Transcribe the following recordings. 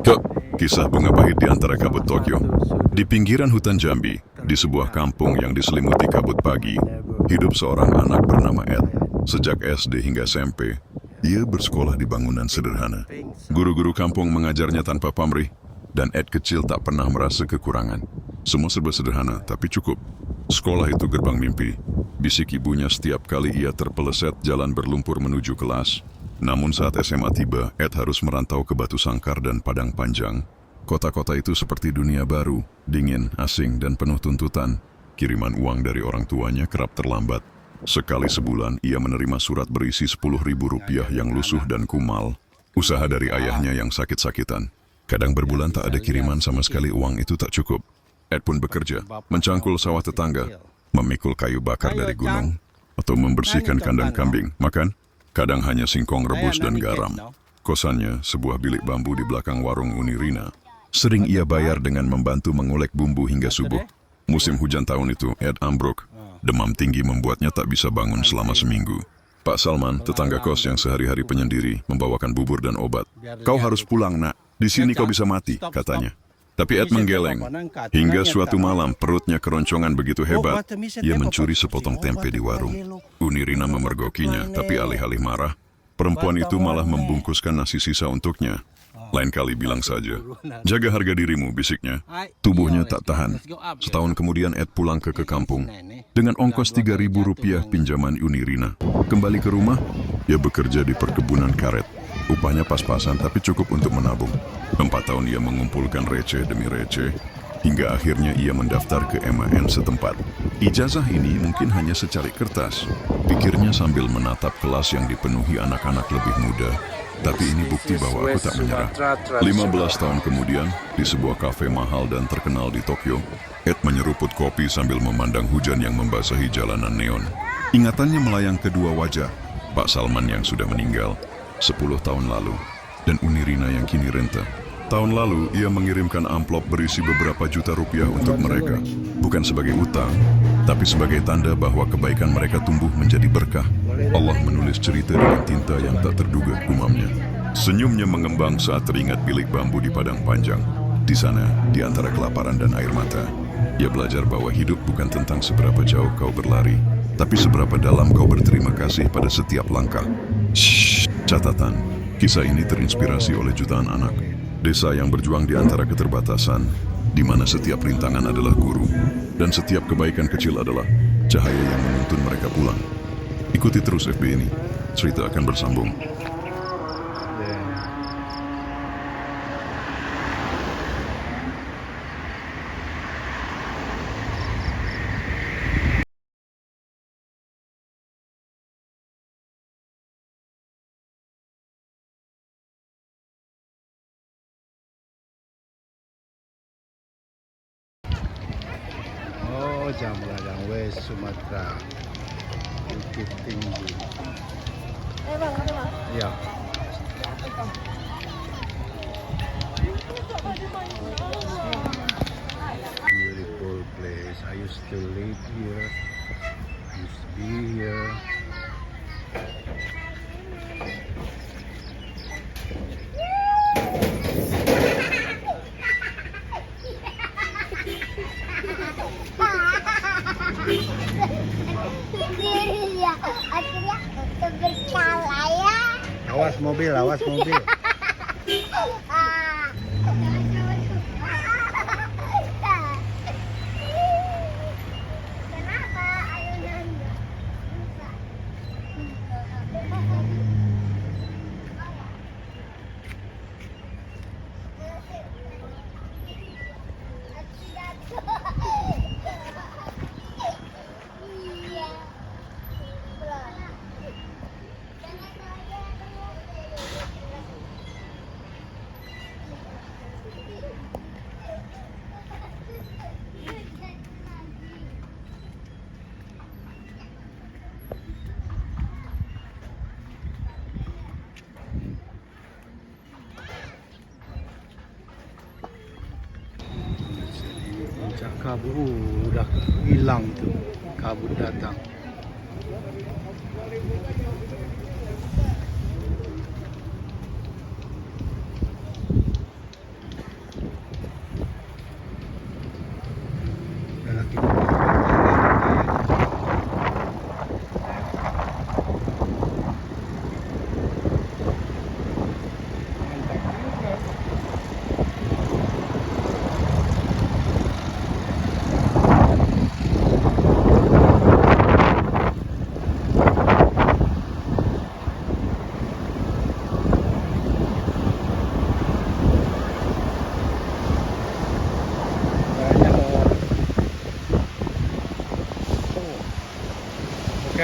Yuk, kisah bunga pahit di antara kabut Tokyo. Di pinggiran hutan Jambi, di sebuah kampung yang diselimuti kabut pagi, hidup seorang anak bernama Ed. Sejak SD hingga SMP, ia bersekolah di bangunan sederhana. Guru-guru kampung mengajarnya tanpa pamrih, dan Ed kecil tak pernah merasa kekurangan. Semua serba sederhana, tapi cukup. Sekolah itu gerbang mimpi. Bisik ibunya setiap kali ia terpeleset jalan berlumpur menuju kelas. Namun saat SMA tiba, Ed harus merantau ke Batu Sangkar dan Padang Panjang. Kota-kota itu seperti dunia baru, dingin, asing, dan penuh tuntutan. Kiriman uang dari orang tuanya kerap terlambat. Sekali sebulan, ia menerima surat berisi Rp10.000 yang lusuh dan kumal. Usaha dari ayahnya yang sakit-sakitan. Kadang berbulan tak ada kiriman sama sekali, uang itu tak cukup. Ed pun bekerja, mencangkul sawah tetangga, memikul kayu bakar dari gunung, atau membersihkan kandang kambing. Makan? Kadang hanya singkong rebus dan garam. Kosannya, sebuah bilik bambu di belakang warung Unirina. Sering ia bayar dengan membantu mengulek bumbu hingga subuh. Musim hujan tahun itu, Ed ambruk. Demam tinggi membuatnya tak bisa bangun selama seminggu. Pak Salman, tetangga kos yang sehari-hari penyendiri, membawakan bubur dan obat. "Kau harus pulang, nak. Di sini kau bisa mati," katanya. Tapi Ed menggeleng. Hingga suatu malam, perutnya keroncongan begitu hebat, ia mencuri sepotong tempe di warung. Unirina memergokinya, tapi alih-alih marah, perempuan itu malah membungkuskan nasi sisa untuknya. "Lain kali bilang saja. Jaga harga dirimu," bisiknya. Tubuhnya tak tahan. Setahun kemudian Ed pulang ke kampung. Dengan ongkos Rp3.000 pinjaman Unirina. Kembali ke rumah, ia bekerja di perkebunan karet. Upahnya pas-pasan tapi cukup untuk menabung. 4 tahun ia mengumpulkan receh demi receh, hingga akhirnya ia mendaftar ke MAN setempat. Ijazah ini mungkin hanya secari kertas, pikirnya sambil menatap kelas yang dipenuhi anak-anak lebih muda. Tapi ini bukti bahwa aku tak menyerah. 15 tahun kemudian, di sebuah kafe mahal dan terkenal di Tokyo, Ed menyeruput kopi sambil memandang hujan yang membasahi jalanan neon. Ingatannya melayang kedua wajah, Pak Salman yang sudah meninggal 10 tahun lalu, dan Unirina yang kini renta. Tahun lalu, ia mengirimkan amplop berisi beberapa juta rupiah untuk mereka. Bukan sebagai utang, tapi sebagai tanda bahwa kebaikan mereka tumbuh menjadi berkah. Allah menulis cerita dengan tinta yang tak terduga, gumamnya. Senyumnya mengembang saat teringat bilik bambu di Padang Panjang. Di sana, di antara kelaparan dan air mata, ia belajar bahwa hidup bukan tentang seberapa jauh kau berlari, tapi seberapa dalam kau berterima kasih pada setiap langkah. Catatan, kisah ini terinspirasi oleh jutaan anak desa yang berjuang di antara keterbatasan, di mana setiap rintangan adalah guru, dan setiap kebaikan kecil adalah cahaya yang menuntun mereka pulang. Ikuti terus FB ini, cerita akan bersambung. Oh, Jam Ladang West Sumatera. Bukit Tinggi. Ya. Beautiful place. I used to live here. Used to be here. Akhirnya berkala ya. Awas mobil, awas mobil. Kenapa ayunannya? Puncak kabut udah hilang tuh, kabut datang.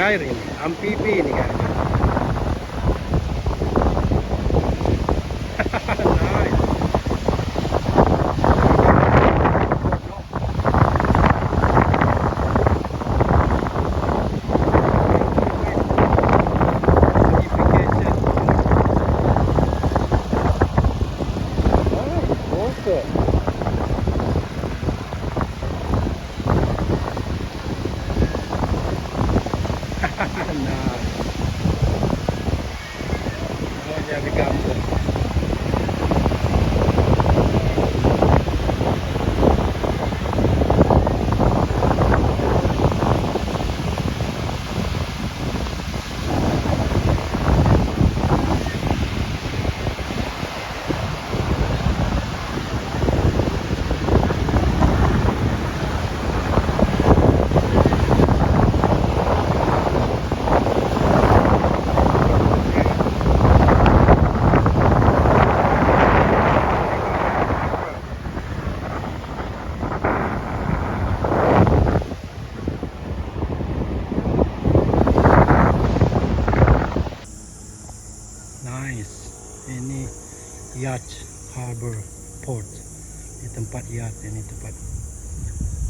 air ini, amfibi ini kan. Nice. Nah, oh jadi kampung. Nice. Ini yacht harbor port. Di tempat yacht, ini tempat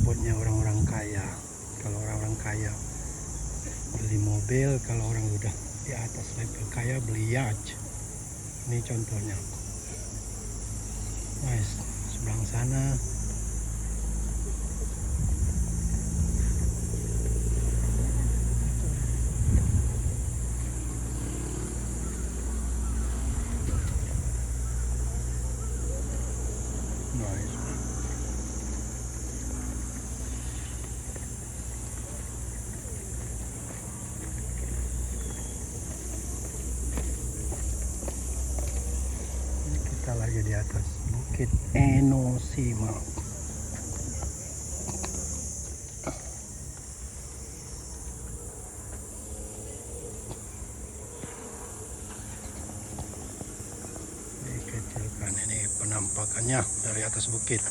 boatnya orang-orang kaya. Kalau orang-orang kaya beli mobil, kalau orang udah di atas level kaya beli yacht. Ini contohnya. Nice. Sebelah sana. Nice. Kita lagi di atas Bukit Enosima. Dikecilkan ini penampakannya dari atas bukit.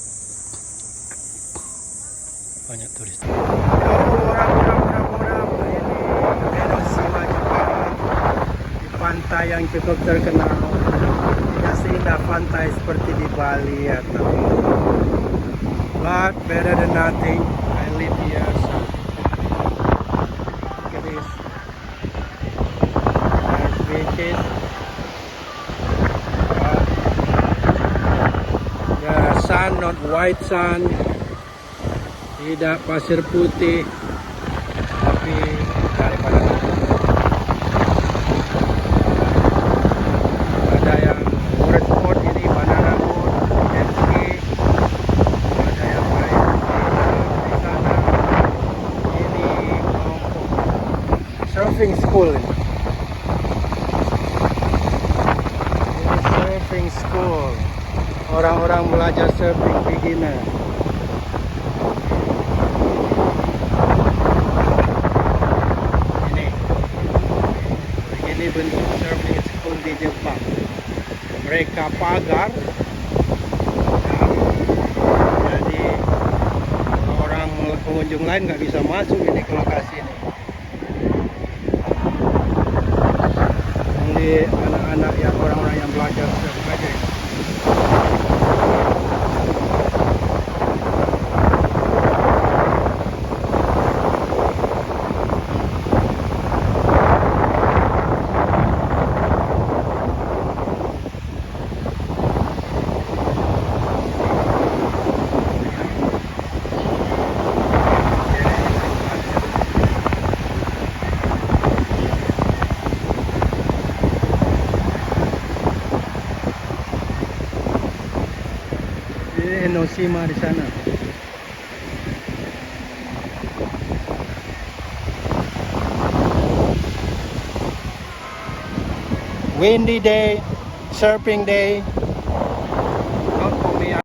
Banyak turis. Ini Enosima Jepang, di pantai yang cukup terkenal. Tidak seindah pantai seperti di Bali atau but better than nothing. I live here, so look at this. Nice beaches. The sun, not white sun. Tidak pasir putih, tapi daripada ada yang board board ini banana board, jet ski, ada yang lain di sana. Ini surfing school. Ini surfing school. Orang-orang belajar surfing beginner. Ini bentuk surfing school di Jepang. Mereka pagar, ya. Jadi orang pengunjung lain nggak bisa masuk ini ke lokasi ini. Ini anak-anak yang orang-orang yang belajar surfing aja. Enosima di sana. Windy day, surfing day. Not for me, I